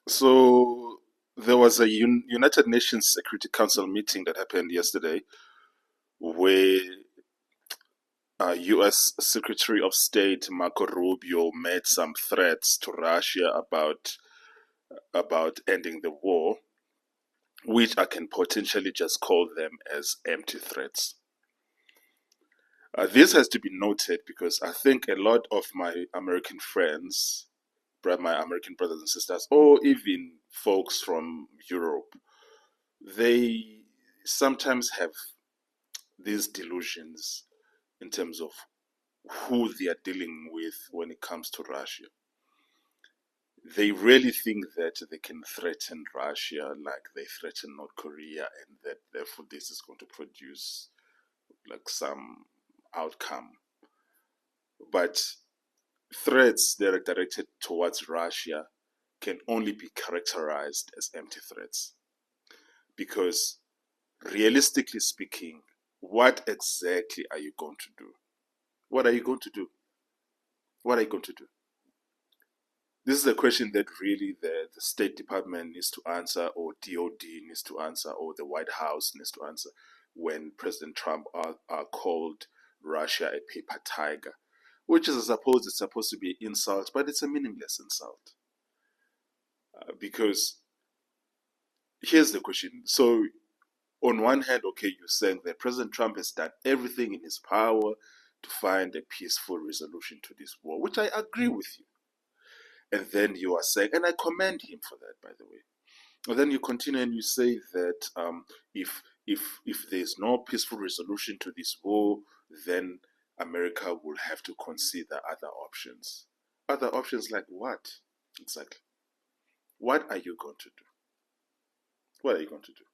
So there was a United Nations Security Council meeting that happened yesterday where U.S. Secretary of State Marco Rubio made some threats to Russia about ending the war, which I can potentially just call them as empty threats. This has to be noted because I think a lot of my American friends, my American brothers and sisters, or even folks from Europe, they sometimes have these delusions in terms of who they are dealing with when it comes to Russia. They really think that they can threaten Russia like they threaten North Korea, and that therefore this is going to produce like some outcome. But threats that are directed towards Russia can only be characterized as empty threats because realistically speaking, what exactly are you going to do? What are you going to do? What are you going to do? This is a question that really the State Department needs to answer, or DOD needs to answer, or the White House needs to answer when President Trump called Russia a paper tiger, which is, I suppose, it's supposed to be an insult, but it's a meaningless insult. Because here's the question. So, on one hand, okay, you're saying that President Trump has done everything in his power to find a peaceful resolution to this war, which I agree with you. And then you are saying, and I commend him for that, by the way. And then you continue and you say that if there's no peaceful resolution to this war, then America will have to consider other options. Other options like what? Exactly. What are you going to do? What are you going to do?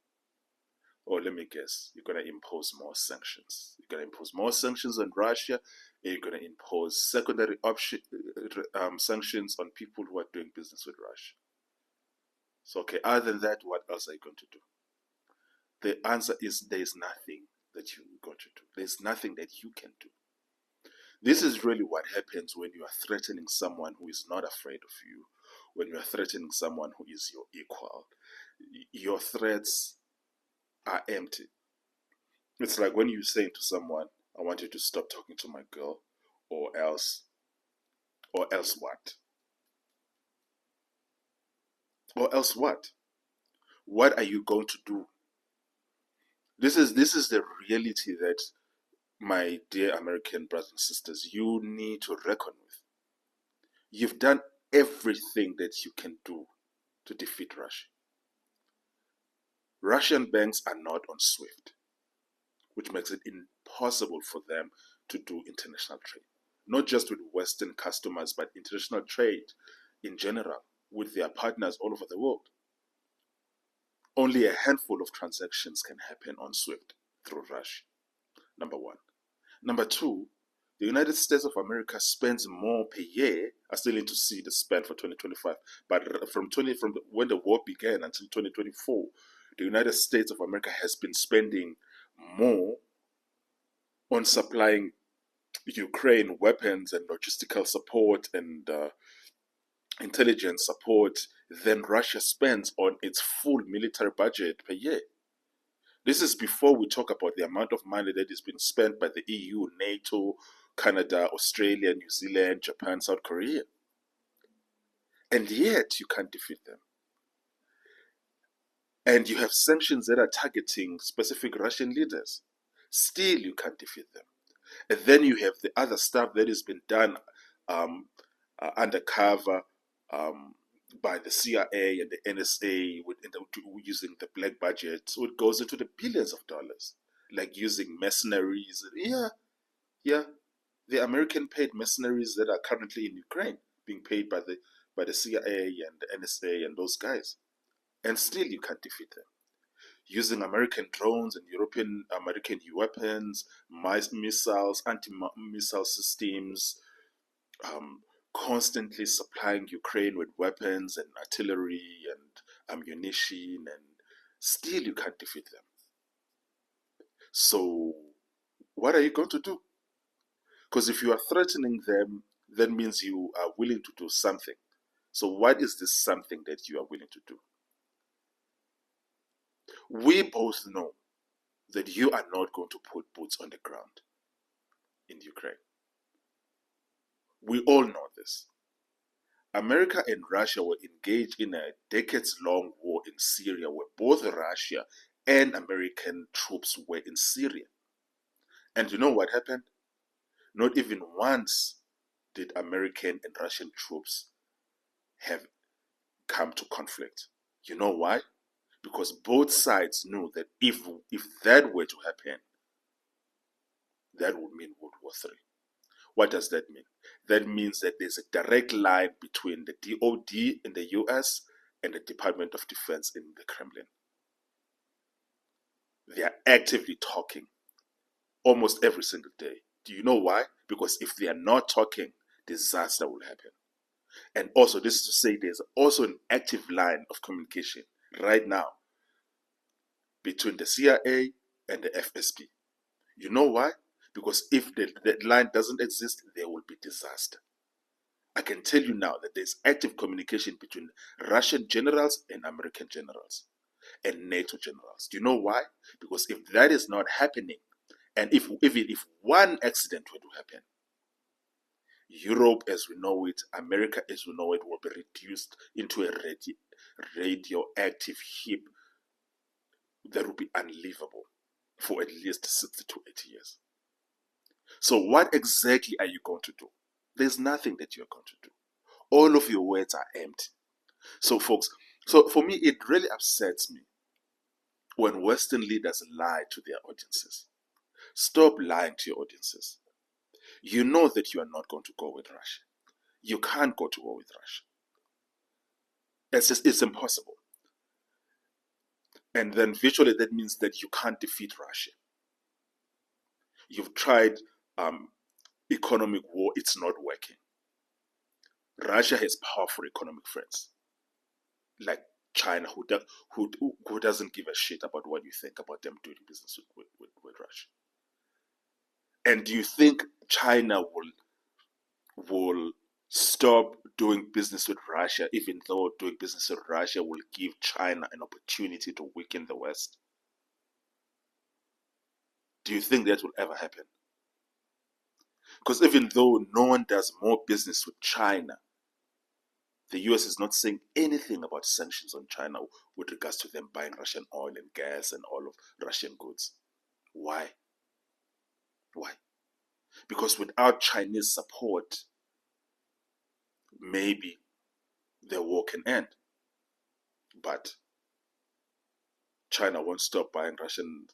Or let me guess, you're going to impose more sanctions. You're going to impose more sanctions on Russia, and you're going to impose secondary sanctions on people who are doing business with Russia. So, okay, other than that, what else are you going to do? The answer is there's nothing that you're going to do. There's nothing that you can do. This is really what happens when you are threatening someone who is not afraid of you, when you are threatening someone who is your equal. Your threats are empty. It's like when you say to someone, I want you to stop talking to my girl, or else what? Or else what? What are you going to do? This is the reality that, my dear American brothers and sisters, you need to reckon with. You've done everything that you can do to defeat Russia. Russian banks are not on SWIFT, which makes it impossible for them to do international trade, not just with Western customers, but international trade in general with their partners all over the world. Only a handful of transactions can happen on SWIFT through Russia, number one. Number two, the United States of America spends more per year. I still need to see the spend for 2025, but from when the war began until 2024, the United States of America has been spending more on supplying Ukraine weapons and logistical support and intelligence support than Russia spends on its full military budget per year. This is before we talk about the amount of money that is being spent by the EU, NATO, Canada, Australia, New Zealand, Japan, South Korea. And yet you can't defeat them. And you have sanctions that are targeting specific Russian leaders. Still, you can't defeat them. And then you have the other stuff that has been done um, undercover um, by the CIA and the NSA using the black budget. So it goes into the billions of dollars, like using mercenaries. Yeah, yeah. The American paid mercenaries that are currently in Ukraine being paid by the CIA and the NSA and those guys. And still you can't defeat them. Using American drones and European American weapons, missiles, anti-missile systems, um, constantly supplying Ukraine with weapons and artillery and ammunition, and still you can't defeat them. So, what are you going to do? Because if you are threatening them, that means you are willing to do something. So what is this something that you are willing to do? We both know that you are not going to put boots on the ground in Ukraine. We all know this. America and Russia were engaged in a decades-long war in Syria where both Russia and American troops were in Syria. And you know what happened? Not even once did American and Russian troops have come to conflict. You know why? Because both sides knew that if that were to happen, that would mean World War III. What does that mean? That means that there's a direct line between the DoD in the US and the Department of Defense in the Kremlin. They are actively talking almost every single day. Do you know why? Because if they are not talking, disaster will happen. And also, this is to say there's also an active line of communication right now between the CIA and the FSB. You know why? Because if that line doesn't exist, there will be disaster. I can tell you now that there's active communication between Russian generals and American generals and NATO generals. Do you know why? Because if that is not happening, and even if one accident were to happen, Europe as we know it, America as we know it, will be reduced into a radioactive heap that will be unlivable for at least 60 to 80 years. So what exactly are you going to do? There's nothing that you're going to do. All of your words are empty. So folks, so for me, it really upsets me when Western leaders lie to their audiences. Stop lying to your audiences. You know that you are not going to go with Russia. You can't go to war with Russia. It's impossible. And then virtually that means that you can't defeat Russia. You've tried economic war, it's not working. Russia has powerful economic friends like China, who doesn't give a shit about what you think about them doing business with Russia. And do you think China will stop doing business with Russia, even though doing business with Russia will give China an opportunity to weaken the West? Do you think that will ever happen? Because even though no one does more business with China, the US is not saying anything about sanctions on China with regards to them buying Russian oil and gas and all of Russian goods. Why? Why? Because without Chinese support, maybe the war can end. But China won't stop buying Russian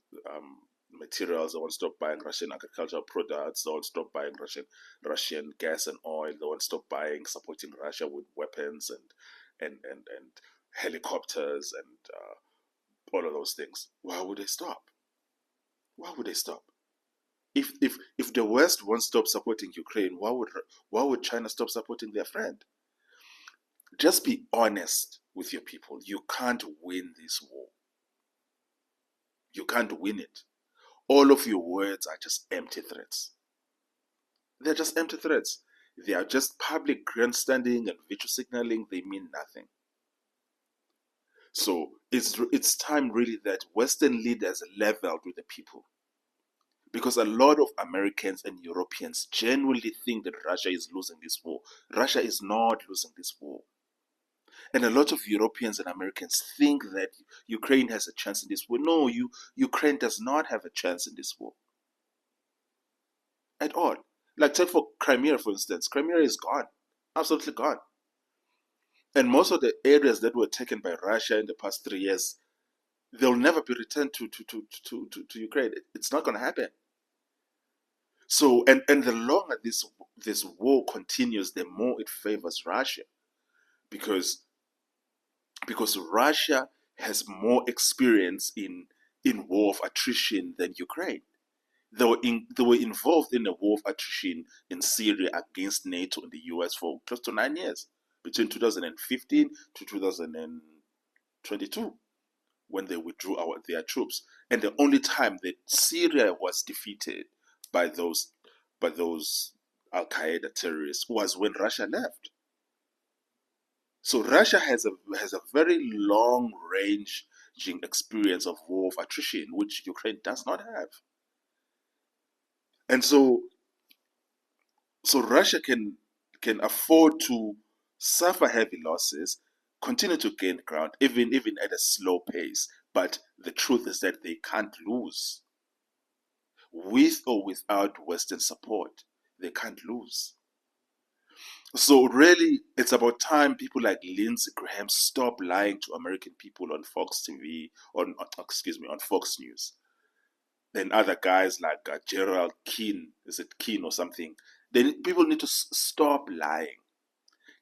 materials. They won't stop buying Russian agricultural products. They won't stop buying Russian gas and oil. They won't stop supporting Russia with weapons and helicopters and all of those things. Why would they stop? Why would they stop? If the West won't stop supporting Ukraine, why would China stop supporting their friend? Just be honest with your people. You can't win this war. You can't win it. All of your words are just empty threats. They're just empty threats. They are just public grandstanding and virtue signaling. They mean nothing. So it's time really that Western leaders leveled with the people. Because a lot of Americans and Europeans genuinely think that Russia is losing this war. Russia is not losing this war. And a lot of Europeans and Americans think that Ukraine has a chance in this war. No, Ukraine does not have a chance in this war. At all. Like take for Crimea, for instance. Crimea is gone. Absolutely gone. And most of the areas that were taken by Russia in the past 3 years, they'll never be returned to Ukraine. It's not going to happen. So, and the longer this war continues, the more it favors Russia, because Russia has more experience in war of attrition than Ukraine. They were involved in a war of attrition in Syria against NATO and the US for close to 9 years, between 2015 to 2022, when they withdrew their troops. And the only time that Syria was defeated by those Al Qaeda terrorists was when Russia left. So Russia has a very long ranging experience of war of attrition, which Ukraine does not have. And so Russia can afford to suffer heavy losses, continue to gain ground, even at a slow pace. But the truth is that they can't lose. With or without Western support, they can't lose. So really, it's about time people like Lindsey Graham stop lying to American people on Fox TV, on Fox News, and other guys like Gerald Keane, is it Keane or something? Then people need to stop lying.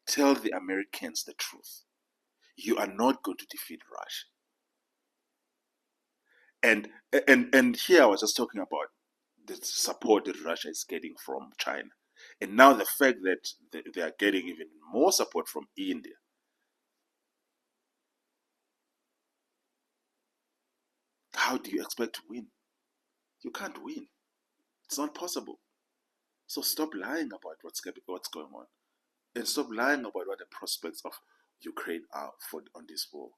Tell the Americans the truth. You are not going to defeat Russia. And here I was just talking about the support that Russia is getting from China, and now the fact that they are getting even more support from India. How do you expect to win? You can't win. It's not possible. So stop lying about what's going on, and stop lying about what the prospects of Ukraine are for on this war.